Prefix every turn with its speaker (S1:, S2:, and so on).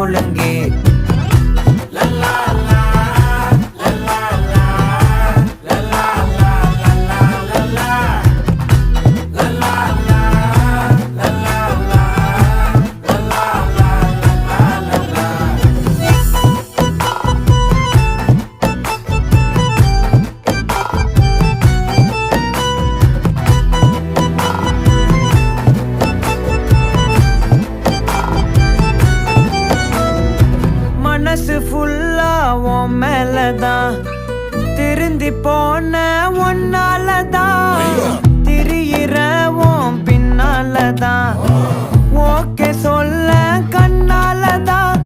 S1: ஒழுங்கு. மனசு ஃபுல்லா உன் மேலதான், திருந்தி போன ஒன்னாலதான், திரியிற உன் பின்னாலதான், ஓகே சொல்ல